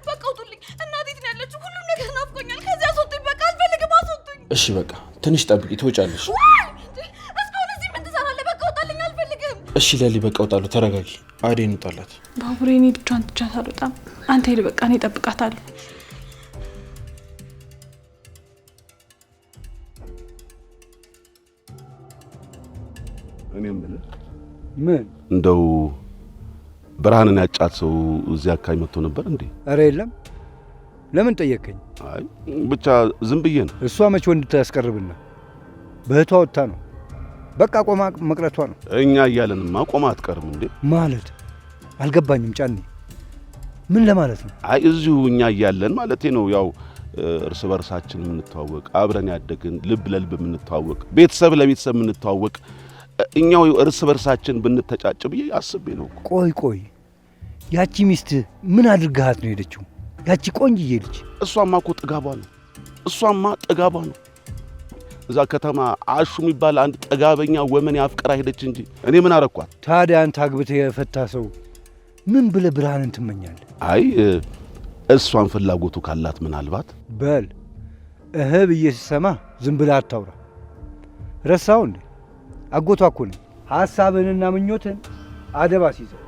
በቃ ውጡልኝ። እናቴ የት ነው ያለችው? ሁሉም ነገር ናፍቆኛል። ከዚህ አስወጡኝ፣ በቃ አልፈልግም፣ አስወጡኝ። እሺ በቃ ትንሽ ጠብቂ፣ ትወጫለሽ። እስካሁን እዚህ ምን ትሰራለህ? በቃ ውጣልኝ፣ አልፈልግም። እሺ ለሊ፣ በቃ እወጣለሁ። ተረጋጊ አደይ፣ እንውጣላት። ባቡሬ፣ እኔ ብቻዋን ትቻት አልወጣም። አንተ ሂድ፣ በቃ እኔ እጠብቃታለሁ። እኔ የምልህ ምን እንደው ብርሃንን ያጫት ሰው እዚህ አካባቢ መጥቶ ነበር እንዴ? ኧረ የለም። ለምን ጠየቀኝ? አይ ብቻ ዝም ብዬ ነው። እሷ መቼ ወንድ ታስቀርብና በእህቷ ወጥታ ነው። በቃ ቆማ መቅረቷ ነው። እኛ እያለንማ ቆማ አትቀርም እንዴ? ማለት አልገባኝም። ጫኔ ምን ለማለት ነው? አይ እዚሁ እኛ እያለን ማለቴ ነው። ያው እርስ በርሳችን የምንተዋወቅ አብረን ያደግን ልብ ለልብ የምንተዋወቅ ቤተሰብ ለቤተሰብ የምንተዋወቅ እኛው እርስ በርሳችን ብንተጫጭ ብዬ አስቤ ነው። ቆይ ያቺ ሚስት ምን አድርጋሃት ነው ሄደችው? ያቺ ቆንጅዬ ልጅ። እሷማ እኮ ጥጋቧ ነው። እዛ ከተማ አሹ የሚባል አንድ ጠጋበኛ ወመን ያፍቀራ ሄደች እንጂ እኔ ምን አረኳት? ታዲያ አንተ አግብተህ የፈታ ሰው ምን ብለህ ብርሃንን ትመኛለህ? አይ እሷን ፍላጎቱ ካላት ምናልባት በል ብዬ ስሰማ ዝም ብለህ አታውራ። ረሳው እንዴ? አጎቷ እኮ ነኝ። ሐሳብንና ምኞትን አደብ አስይዘው።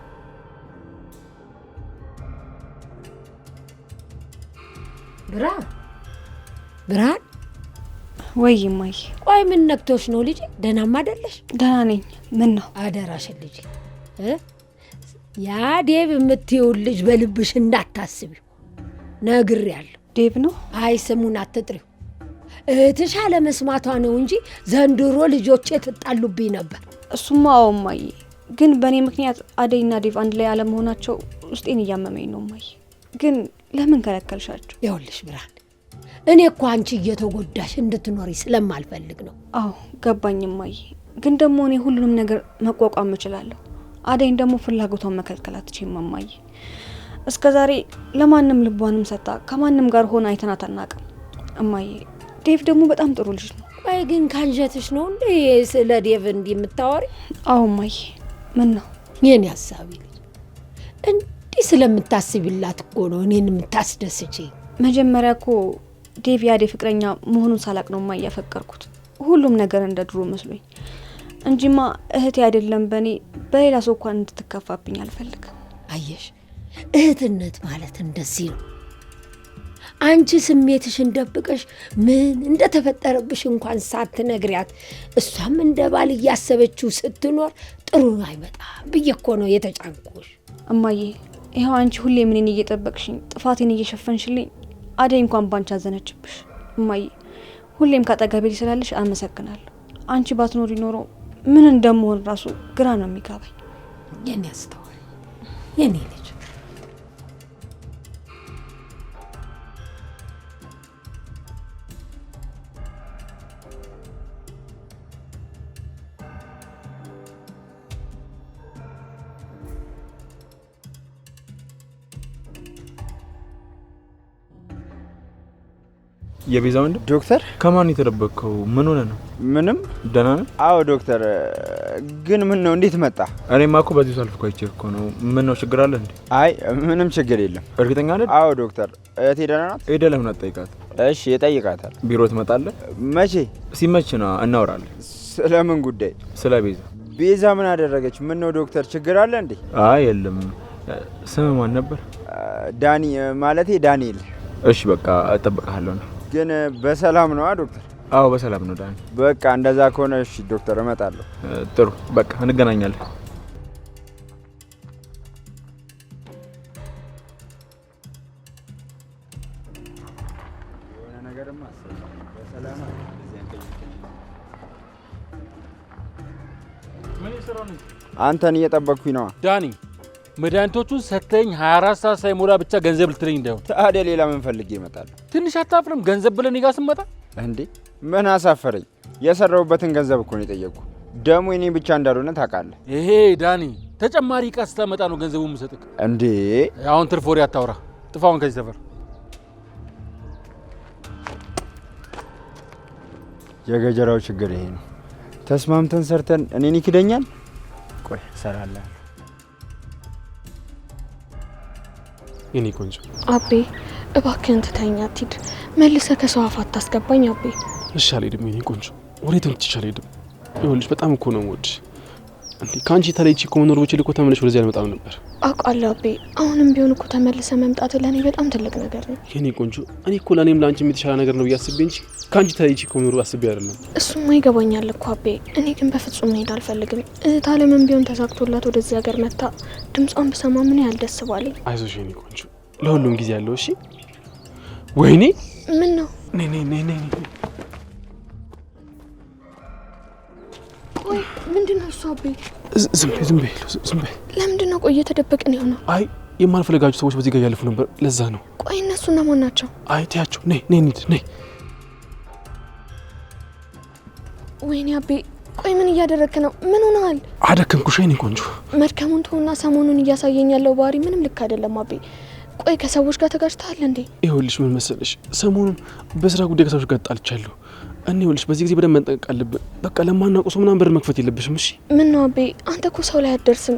ብርሃን ወይ እማዬ። ቆይ ምን ነክቶሽ ነው ልጄ? ደህናማ አይደለሽ? ደህና ነኝ። ምን ነው? አደራሽን ልጄ፣ ያ ዴቭ የምትይውን ልጅ በልብሽ እንዳታስቢው ነግሬያለሁ። ዴቭ ነው? አይ ስሙን አትጥሪው። እህትሽ አለመስማቷ ነው እንጂ ዘንድሮ ልጆቼ ትጣሉብኝ ነበር። እሱማ አዎ እማዬ፣ ግን በእኔ ምክንያት አደይና ዴቭ አንድ ላይ አለመሆናቸው ውስጤን እያመመኝ ነው እማዬ። ግን ለምን ከለከልሻቸው? ይኸውልሽ ብርሃን፣ እኔ እኮ አንቺ እየተጎዳሽ እንድትኖሪ ስለማልፈልግ ነው። አዎ ገባኝ እማዬ፣ ግን ደግሞ እኔ ሁሉንም ነገር መቋቋም እችላለሁ። አደይን ደግሞ ፍላጎቷን መከልከል አትችይም እማዬ። እስከ ዛሬ ለማንም ልቧንም ሰጣ ከማንም ጋር ሆነ አይተናት አናውቅም እማዬ። ዴቭ ደግሞ በጣም ጥሩ ልጅ ነው። ቆይ ግን ካንጀትሽ ነው እንዴ ስለ ዴቭ እንዲህ የምታወሪ? አዎ እማዬ። ምን ነው? የኔ ሀሳቢ ልጅ እንዲህ ስለምታስቢላት እኮ ነው እኔን የምታስደስች። መጀመሪያ እኮ ዴቭ ያዴ ፍቅረኛ መሆኑን ሳላቅ ነው እማዬ ያፈቀርኩት። ሁሉም ነገር እንደ ድሮ መስሎኝ እንጂማ እህቴ አይደለም በእኔ በሌላ ሰው እንኳን እንድትከፋብኝ አልፈልግም። አየሽ፣ እህትነት ማለት እንደዚህ ነው። አንቺ ስሜትሽን ደብቀሽ ምን እንደተፈጠረብሽ እንኳን ሳትነግሪያት እሷም እንደ ባል እያሰበችው ስትኖር ጥሩ አይመጣም ብዬ እኮ ነው የተጫንኩሽ። እማዬ፣ ይኸው አንቺ ሁሌ ምንን እየጠበቅሽኝ ጥፋቴን እየሸፈንሽልኝ አደይ እንኳን ባንቺ አዘነችብሽ። እማዬ፣ ሁሌም ካጠገቤ ስላለሽ አመሰግናለሁ። አንቺ ባትኖሪ ኖሮ ምን እንደምሆን ራሱ ግራ ነው የሚጋባኝ። የኔ አስተዋይ፣ የኔ ልጅ የቤዛ ወንድም ዶክተር? ከማን የተደበቅከው? ምን ሆነ ነው? ምንም። ደህና ነህ? አዎ ዶክተር። ግን ምን ነው እንዴት መጣ? እኔማ እኮ በዚህ ሰልፍ እኮ አይቼህ እኮ ነው። ምን ነው ችግር አለ እንዴ? አይ ምንም ችግር የለም። እርግጠኛ ነህ? አዎ ዶክተር። እህቴ ደህና ናት? ሄደህ ለምን አትጠይቃት? እሺ እጠይቃታለሁ። ቢሮ ትመጣለህ? መቼ? ሲመች ነው፣ እናወራለን። ስለምን ጉዳይ? ስለ ቤዛ። ቤዛ ምን አደረገች? ምን ነው ዶክተር ችግር አለ እንዴ? አይ የለም። ስም ማን ነበር? ዳኒ ማለቴ ዳንኤል። እሺ በቃ እጠብቅሃለሁ ነው። ግን በሰላም ነው ዶክተር? አዎ በሰላም ነው ዳኒ። በቃ እንደዛ ከሆነ እሺ ዶክተር እመጣለሁ። ጥሩ በቃ እንገናኛለን። አንተን እየጠበቅኩኝ ነዋ ዳኒ። መድኃኒቶቹን ሰተኝ 24 ሰዓት ሳይሞላ ብቻ ገንዘብ ልትለኝ እንዳይሆን። ታዲያ ሌላ ምን ፈልጌ እመጣለሁ? ትንሽ አታፍርም? ገንዘብ ብለን ጋር ስመጣ እንዴ ምን አሳፈረኝ? የሰራሁበትን ገንዘብ እኮ ነው የጠየቅኩ። ደግሞ እኔ ብቻ እንዳልሆነ ታውቃለህ። ይሄ ዳኒ ተጨማሪ ዕቃ ስታመጣ ነው ገንዘቡ የምሰጥህ። እንዴ አሁን ትርፍ ወሬ አታውራ። ጥፋውን ከዚህ ሰፈር። የገጀራው ችግር ይሄ ነው። ተስማምተን ሰርተን እኔን ይክደኛል። ቆይ እሰራለሁ። የኔ ቆንጆ አቤ እባክህን ትተኛ አትሂድ። መልሰህ ከሰው አፍ አታስገባኝ አቤ። እሺ አልሄድም የኔ ቆንጆ፣ ወዴትም ትችሽ አልሄድም። ይኸውልሽ በጣም እኮ ነው የምወድሽ። እንዴ ከአንቺ ተለይቼ እኮ መኖር ብችል እኮ ተመልሼ ወደዚህ አልመጣም ነበር። አውቃለሁ አቤ። አሁንም ቢሆን እኮ ተመልሰህ መምጣት ለእኔ በጣም ትልቅ ነገር ነው የኔ ቆንጆ። እኔ እኮ ለእኔም ለአንቺም የተሻለ ነገር ነው ብዬ አስቤ እንጂ ከአንቺ ተለይቼ እኮ መኖር አስቤ አይደለም። እሱማ ይገባኛል እኮ አቤ። እኔ ግን በፍጹም መሄድ አልፈልግም። እህት አለምን ቢሆን ተሳክቶላት ወደዚህ ሀገር መታ ድምጿን ብሰማ ምን ያህል ደስ ባለኝ። አይዞሽ የኔ ቆንጆ፣ ለሁሉም ጊዜ ያለው። እሺ ወይኔ ምን ነው? ነይ ነይ ነይ ነይ። ቆይ ምንድን ነው እሱ አቤ? ዝም በይ ዝም በይ ዝም በይ። ለምንድን ነው ቆይ እየተደበቅን የሆነው? አይ የማልፈልጋቸው ሰዎች በዚህ ጋር ያለፉ ነበር፣ ለዛ ነው። ቆይ እነሱ እነማን ናቸው? አይ ተያቸው። ነይ ነይ እንሂድ ነይ። ወይኔ አቤ ቆይ ምን እያደረግክ ነው? ምን ሆነሃል? አደከምኩሽ የኔ ቆንጆ። መድከሙን ተውና ሰሞኑን እያሳየኝ ያለው ባህሪ ምንም ልክ አይደለም አቤ። ቆይ ከሰዎች ጋር ተጋጭተሃል እንዴ? ይኸውልሽ ምን መሰለሽ፣ ሰሞኑን በስራ ጉዳይ ከሰዎች ጋር ጣልቻለሁ። እኔ ይኸውልሽ በዚህ ጊዜ በደንብ መጠንቀቅ አለብን። በቃ ለማናውቀው ሰው ምናምን በር መክፈት የለብሽም እሺ? ምን ነው አቤ አንተ እኮ ሰው ላይ አትደርስም።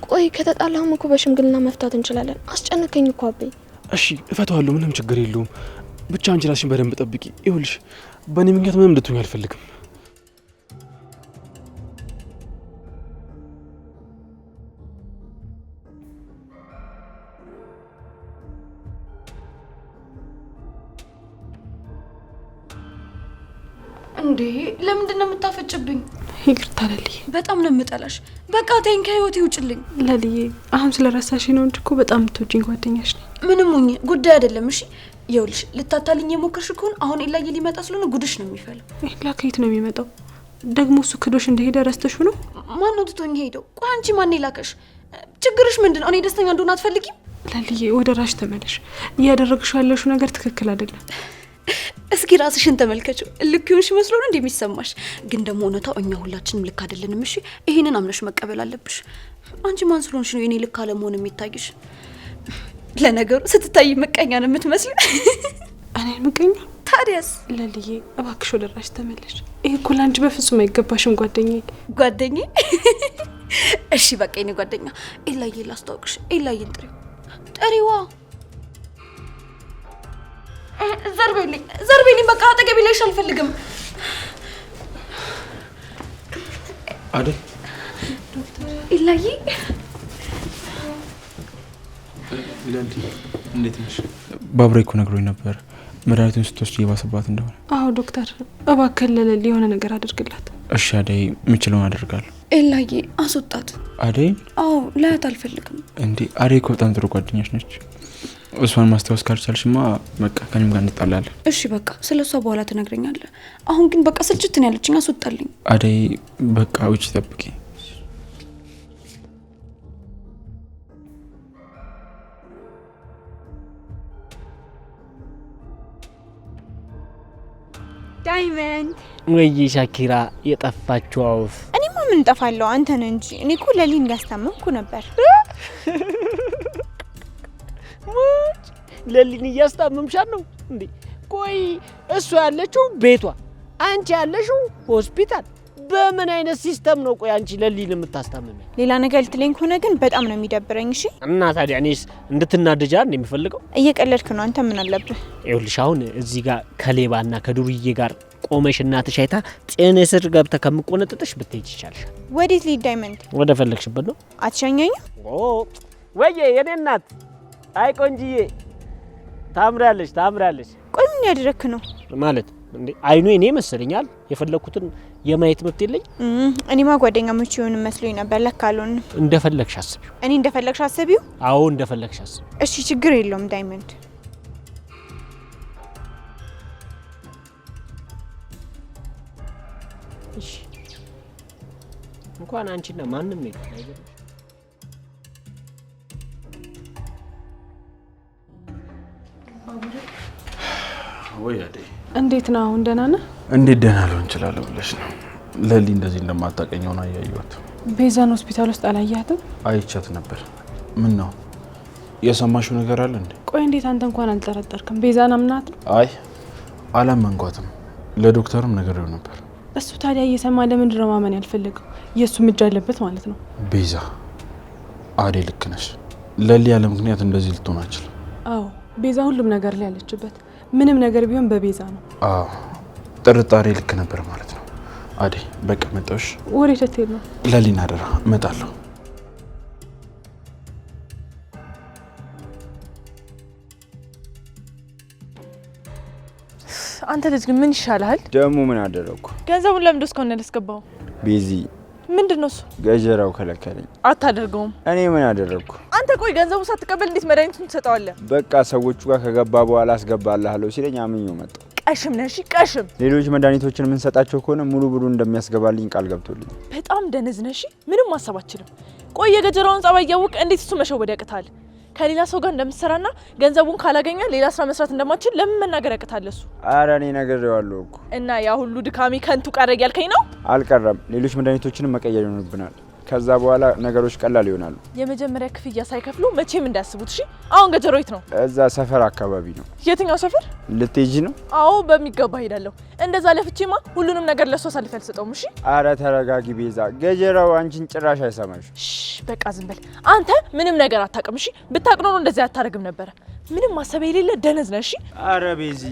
ቆይ ከተጣላህም እኮ በሽምግልና መፍታት እንችላለን። አስጨነቀኝ እኮ አቤ። እሺ እፈታዋለሁ፣ ምንም ችግር የለውም። ብቻ አንቺ ራስሽን በደንብ ጠብቂ። ይኸውልሽ በእኔ ምክንያት ምንም እንድትሆኝ አልፈልግም። እንዴ ለምንድን ነው የምታፈጭብኝ? ይቅርታ ለልዬ፣ በጣም ነው የምጠላሽ። በቃ ተይኝ፣ ከህይወቴ ውጭልኝ። ለልዬ አሁን ስለረሳሽ ነው እንጂ እኮ በጣም የምትወጂኝ ጓደኛሽ ነኝ። ምንም ሁኚ ጉዳይ አይደለም እሺ። ይኸውልሽ ልታታልኝ የሞከርሽ ከሆነ አሁን ኤላዬ ሊመጣ ስለሆነ ጉድሽ ነው የሚፈለው። ኤላ ከየት ነው የሚመጣው? ደግሞ እሱ ክዶሽ እንደሄደ ረስተሽው ነው? ማን ነው ትቶኝ ሄደው? ቆይ አንቺ ማን የላከሽ? ችግርሽ ምንድን ነው? እኔ ደስተኛ እንደሆነ አትፈልጊም? ለልዬ ወደ ራሽ ተመለሽ። እያደረግሽው ያለሽው ነገር ትክክል አይደለም። እስኪ ራስሽን ተመልከችው። ልክ ይሁንሽ መስሎ ነው እንደሚሰማሽ፣ ግን ደግሞ እውነታው እኛ ሁላችንም ልክ አይደለንም። እሺ ይሄንን አምነሽ መቀበል አለብሽ። አንቺ ማን ስለሆንሽ ነው የኔ ልክ አለመሆን የሚታይሽ? ለነገሩ ስትታይ ምቀኛ ነው የምትመስል። እኔ ምቀኛ? ታዲያስ? ለልዬ እባክሽ ወደ ራሽ ተመለሽ። ይሄ እኮ ለአንቺ በፍጹም አይገባሽም ጓደኛዬ። ጓደኛዬ? እሺ በቃ የኔ ጓደኛ ኤላዬ ላስታውቅሽ። ኤላዬን ጥሪዋ። ዘርቤልኝ በቃ አጠገቤ ላይሽ አልፈልግም። አይደል ኤላዬ? ለልዲ እንዴት ነሽ? ባብሬ እኮ ነግሮኝ ነበር መድኃኒቱን ስትወስድ እየባሰባት እንደሆነ። አዎ ዶክተር እባክህ ለለሊ የሆነ ነገር አድርግላት። እሺ አደይ፣ የምችለውን አደርጋለሁ። ኤላዬ አስወጣት። አደይ? አዎ ላያት አልፈልግም። እንዴ አደይ እኮ በጣም ጥሩ ጓደኛሽ ነች። እሷን ማስታወስ ካልቻልሽማ በቃ ከኔም ጋር እንጣላለን። እሺ በቃ ስለሷ በኋላ ትነግረኛለህ። አሁን ግን በቃ ስልችት ነው ያለችኝ፣ አስወጣልኝ። አደይ በቃ ውጭ ጠብቂ። ዳይመንድ ወይ ሻኪራ የጠፋችው አውፍ። እኔማ ምን ጠፋለሁ አንተ ነህ እንጂ። እኔ እኮ ለሊን ያስታመምኩ ነበር። ለሊን እያስታመምሻት ነው እንዴ? ቆይ እሱ ያለችው ቤቷ፣ አንቺ ያለሽው ሆስፒታል። በምን አይነት ሲስተም ነው ቆይ አንቺ ለሊን የምታስታምሚ? ሌላ ነገር ልትለኝ ከሆነ ግን በጣም ነው የሚደብረኝ። እሺ እና ታዲያ እኔስ እንድትናደጃ እንደሚፈልገው? እየቀለድክ ነው አንተ። ምን አለብህ? ይኸውልሽ አሁን እዚህ ጋር ከሌባና ከዱርዬ ጋር ቆመሽ እናትሽ አይታ ጤነ ስር ገብተህ ከምቆነጥጥሽ ብትሄጂ ይቻልሻል። ወዴት ልሂድ ዳይመንድ? ወደ ፈለግሽበት ነው። አትሸኘኝም? ወይዬ የኔ እናት፣ አይ ቆንጂዬ፣ ታምራለሽ ታምራለሽ። ቆይ ምን ያደረክ ነው ማለት እንዴ? አይኑ እኔ መሰለኛል የፈለኩትን የማየት መብት የለኝ? እኔማ ጓደኛሞች ይሆን መስሎኝ ነበር። ለካ አልሆንም። እንደፈለግሽ አስቢው። እኔ እንደፈለግሽ አስቢው? አዎ እንደፈለግሽ አስቢው። እሺ ችግር የለውም ዳይመንድ። እሺ እንኳን አንቺና ማንም ነው አይገርም። ወይ አደይ እንዴት ነው አሁን? ደህና ነህ? እንዴት ደህና ልሆን እችላለሁ ብለሽ ነው? ለሊ እንደዚህ እንደማታቀኘው ነው ያየሁት። ቤዛን ሆስፒታል ውስጥ አላያትም? አይቻት ነበር። ምን ነው የሰማሽው ነገር አለ እንዴ? ቆይ እንዴት አንተ እንኳን አልጠረጠርክም? ቤዛን አምናት ነው? አይ አላመንኳትም። ለዶክተርም ነግሬው ነበር። እሱ ታዲያ እየሰማ ለምንድን ነው ማመን ያልፈለገው? የእሱም እጅ አለበት ማለት ነው። ቤዛ አደይ ልክ ነሽ። ለሊ ያለ ምክንያት እንደዚህ ልትሆን አትችልም። አዎ ቤዛ ሁሉም ነገር ላይ ያለችበት፣ ምንም ነገር ቢሆን በቤዛ ነው። አዎ ጥርጣሬ ልክ ነበር ማለት ነው። አደይ በቃ መጣሽ? ወዴት ልትሄድ ነው? ለሊና አደራ እመጣለሁ። አንተ ልጅ ግን ምን ይሻላል? ደግሞ ምን አደረኩ? ገንዘቡን ለምን እስካሁን ያላስገባው? ቤዚ ምንድነው እሱ? ገጀራው ከለከለኝ። አታደርገውም። እኔ ምን አደረኩ? አንተ ቆይ ገንዘቡ ሳትቀበል እንዴት መድኃኒቱን ትሰጠዋለህ? በቃ ሰዎቹ ጋር ከገባ በኋላ አስገባልሃለሁ ሲለኝ አምኜው መጣሁ። ቀሽም ነሽ ቀሽም። ሌሎች መድኃኒቶችን የምንሰጣቸው ከሆነ ሙሉ ብሩን እንደሚያስገባልኝ ቃል ገብቶልኝ። በጣም ደነዝ ነሽ። ምንም ማሰብ አትችልም። ቆይ የገጀራውን ጸባይ እያወቅ እንዴት እሱ መሸወድ ያቅታል? ከሌላ ሰው ጋር እንደምትሰራና ገንዘቡን ካላገኘ ሌላ ስራ መስራት እንደማትችል ለምን መናገር ያቅታል? እሱ ኧረ እኔ ነግሬዋለሁ እኮ። እና ያ ሁሉ ድካሚ ከንቱ ቀረ እያልከኝ ነው? አልቀረም። ሌሎች መድኃኒቶችንም መቀየር ይሆንብናል። ከዛ በኋላ ነገሮች ቀላል ይሆናሉ። የመጀመሪያ ክፍያ ሳይከፍሉ መቼም እንዳያስቡት። እሺ አሁን ገጀራው የት ነው? እዛ ሰፈር አካባቢ ነው። የትኛው ሰፈር? ልትሄጂ ነው? አዎ በሚገባ ሄዳለሁ። እንደዛ ለፍቼማ ሁሉንም ነገር ለሱ አሳልፌ አልሰጠውም። እሺ አረ ተረጋጊ ቤዛ። ገጀራው አንቺን ጭራሽ አይሰማሽ። በቃ ዝም በል አንተ። ምንም ነገር አታውቅም። እሺ ብታውቅ ኖሮ እንደዚህ አታደርግም ነበረ። ምንም ማሰብ የሌለ ደነዝ ነህ። እሺ አረ ቤዚ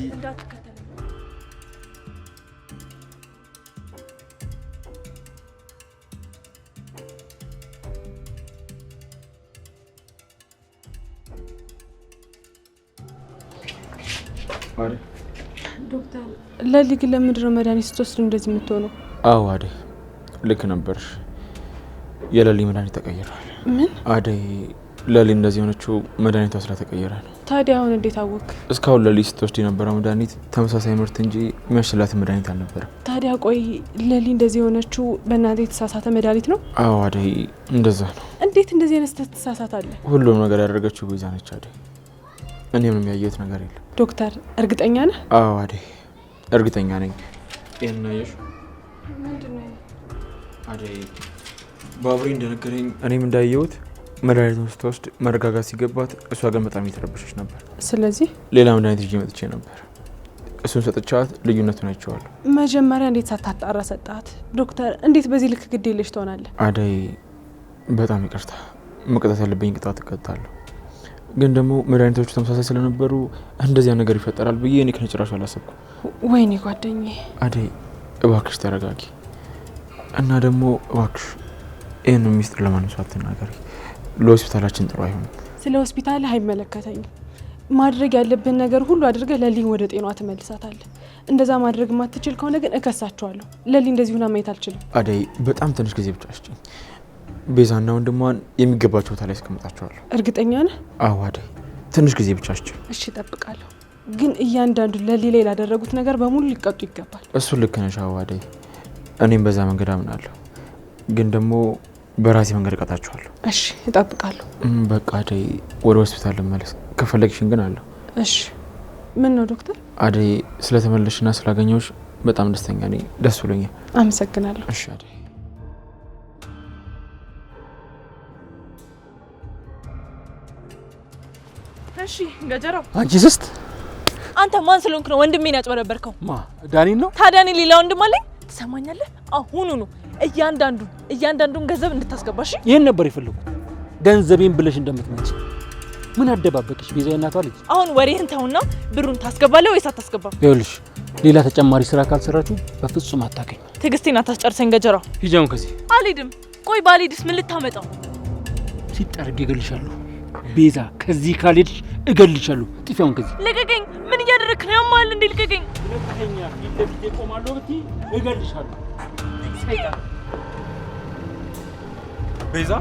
ዶክተር ለሊ ግን ለምንድን ነው መድኃኒት ስትወስድ እንደዚህ የምትሆነው? አዎ አደይ ልክ ነበርሽ። የለሊ መድኃኒት ተቀይሯል። ምን? አደይ ለሊ እንደዚህ የሆነችው መድኃኒቷ ስለተቀየረ ነው። ታዲያ አሁን እንዴት አወቅ? እስካሁን ለሊ ስትወስድ የነበረው መድኃኒት ተመሳሳይ ምርት እንጂ የሚያስችላት መድኃኒት አልነበረም። ታዲያ ቆይ ለሊ እንደዚህ የሆነችው በእናንተ የተሳሳተ መድኃኒት ነው? አዎ አደይ እንደዛ ነው። እንዴት እንደዚህ አይነት ስህተት ትሳሳታለህ? ሁሉም ነገር ያደረገችው ቤዛ ነች አደይ። እኔ ምንም ያየሁት ነገር የለም። ዶክተር እርግጠኛ ነህ? አዎ አደይ እርግጠኛ ነኝ። ይሄን አየሽ? ምንድነው? አደይ ባቡሬ እንደነገረኝ እኔም እንዳየሁት መድኃኒቱን ስትወስድ መረጋጋት ሲገባት እሷ ግን በጣም እየተረበሸች ነበር። ስለዚህ ሌላ መድኃኒት ይዤ መጥቼ ነበር። እሱን ሰጥቻት ልዩነቱን አይቼዋለሁ። መጀመሪያ እንዴት ሳታጣራ ሰጣት? ዶክተር እንዴት በዚህ ልክ ግድ የለሽ ትሆናለህ? አደይ በጣም ይቅርታ። መቅጣት ያለብኝ ቅጣት እቀጣለሁ። ግን ደግሞ መድኃኒቶቹ ተመሳሳይ ስለነበሩ እንደዚያ ነገር ይፈጠራል ብዬ እኔ ከነጭራሹ አላሰብኩም። ወይኔ ጓደኛዬ። አደይ እባክሽ ተረጋጊ እና ደግሞ እባክሽ ይህን ሚስጥር ለማንም ሰው አትናገሪ። ለሆስፒታላችን ጥሩ አይሆንም። ስለ ሆስፒታልህ አይመለከተኝም። ማድረግ ያለብን ነገር ሁሉ አድርገህ ለሊን ወደ ጤናዋ ትመልሳታለህ። እንደዛ ማድረግ የማትችል ከሆነ ግን እከሳቸዋለሁ። ለሊ እንደዚህ ሆና ማየት አልችልም። አደይ በጣም ትንሽ ጊዜ ብቻ ስጪኝ። ቤዛና ወንድሟን የሚገባቸው ቦታ ላይ አስቀምጣቸዋለሁ። እርግጠኛ ነህ? አዎ አደይ ትንሽ ጊዜ ብቻ ስጪኝ። እሺ እጠብቃለሁ። ግን እያንዳንዱ ለሊ ላይ ላደረጉት ነገር በሙሉ ሊቀጡ ይገባል። እሱ ልክ ነሽ። አዎ አደይ እኔም በዛ መንገድ አምናለሁ። ግን ደግሞ በራሴ መንገድ እቀጣቸዋለሁ። እሺ እጠብቃለሁ። በቃ አደይ ወደ ሆስፒታል ልመለስ። ከፈለግሽኝ ግን አለሁ። እሺ ምን ነው ዶክተር? አደይ ስለተመለሽና ስላገኘሁሽ በጣም ደስተኛ ነኝ። ደስ ብሎኛል። አመሰግናለሁ። እሺ አደይ እሺ ገጀራው። አንቺ ስስት አንተ ማን ስለሆንክ ነው ወንድሜን ያጭበረበርከው? ማ ዳኒን ነው? ታዲያ እኔ ሌላ ወንድም አለኝ? ትሰማኛለህ? አሁኑኑ እያንዳንዱን ገንዘብ እንድታስገባሽ። ይሄን ነበር የፈለኩት፣ ገንዘቤን ብለሽ እንደምትመጪ። ምን አደባበቅሽ? ቤዛ እናቷ ልጅ። አሁን ወሬህን ተውና ብሩን ታስገባለህ ወይስ አታስገባም? ይኸውልሽ ሌላ ተጨማሪ ስራ ካልሰራችሁ በፍጹም አታገኝ። ትዕግስቴን አታስጨርሰኝ ገጀራው። ሂጃውን ከዚህ አልሄድም። ቆይ ባልሄድስ ምን ልታመጣው? ሲጠርግ እገልሻለሁ ቤዛ። ከዚህ ካልሄድሽ እገልሻለሁ። ጥፊያውን ከዚህ ልቀቀኝ። ምን እያደረክ ነው? ያማል እንዴ? ልቀቀኝ። ልቀቀኛ። ፊት ለፊት ቆማለሁ ብትይ እገልሻለሁ። ቤዛ